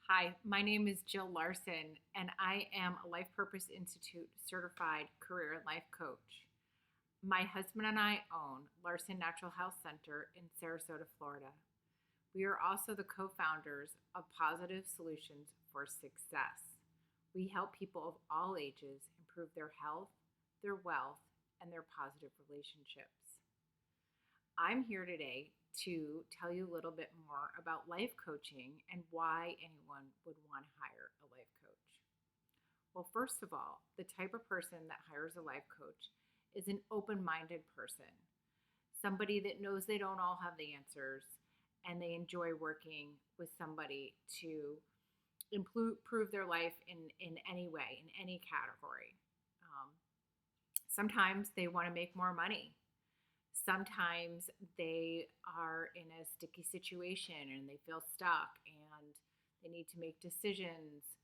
Hi, my name is Jill Larson, and I am a Life Purpose Institute certified career and life coach. My husband and I own Larson Natural Health Center in Sarasota, Florida. We are also the co founders of Positive Solutions for Success. We help people of all ages improve their health, their wealth, and their positive relationships. I'm here today to tell you a little bit more about life coaching and why anyone would want to hire a life coach. Well, first of all, the type of person that hires a life coach is an open minded person, somebody that knows they don't all have the answers and they enjoy working with somebody to improve their life in any way, in any category. Um, Sometimes they want to make more money. Sometimes they are in a sticky situation and they feel stuck and they need to make decisions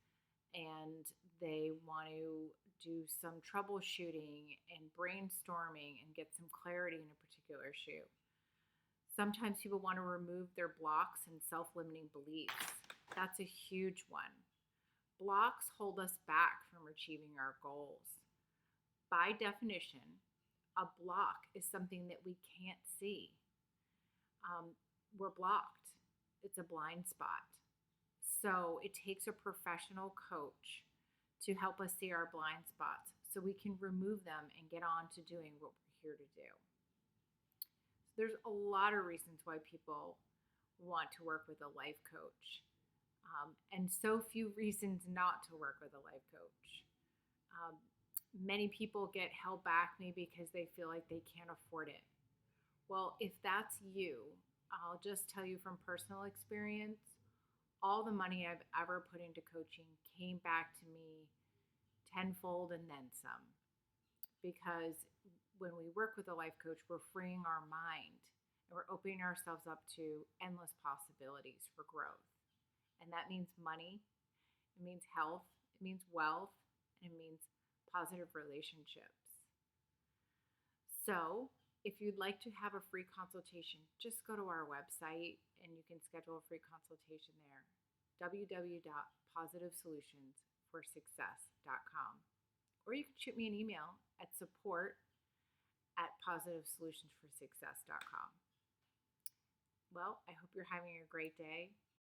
and they want to do some troubleshooting and brainstorming and get some clarity in a particular issue. Sometimes people want to remove their blocks and self limiting beliefs. That's a huge one. Blocks hold us back from achieving our goals. By definition, a block is something that we can't see. We're blocked, it's a blind spot. So it takes a professional coach to help us see our blind spots so we can remove them and get on to doing what we're here to do. So there's a lot of reasons why people want to work with a life coach, and so few reasons not to work with a life coach. Many people get held back maybe because they feel like they can't afford it. Well, if that's you, I'll just tell you from personal experience, all the money I've ever put into coaching came back to me tenfold and then some. Because when we work with a life coach, we're freeing our mind and we're opening ourselves up to endless possibilities for growth. And that means money, it means health, it means wealth, and it means positive relationships. So, if you'd like to have a free consultation, just go to our website and you can schedule a free consultation there. www.positivesolutionsforsuccess.com. Or you can shoot me an email at support@positivesolutionsforsuccess.com. Well, I hope you're having a great day.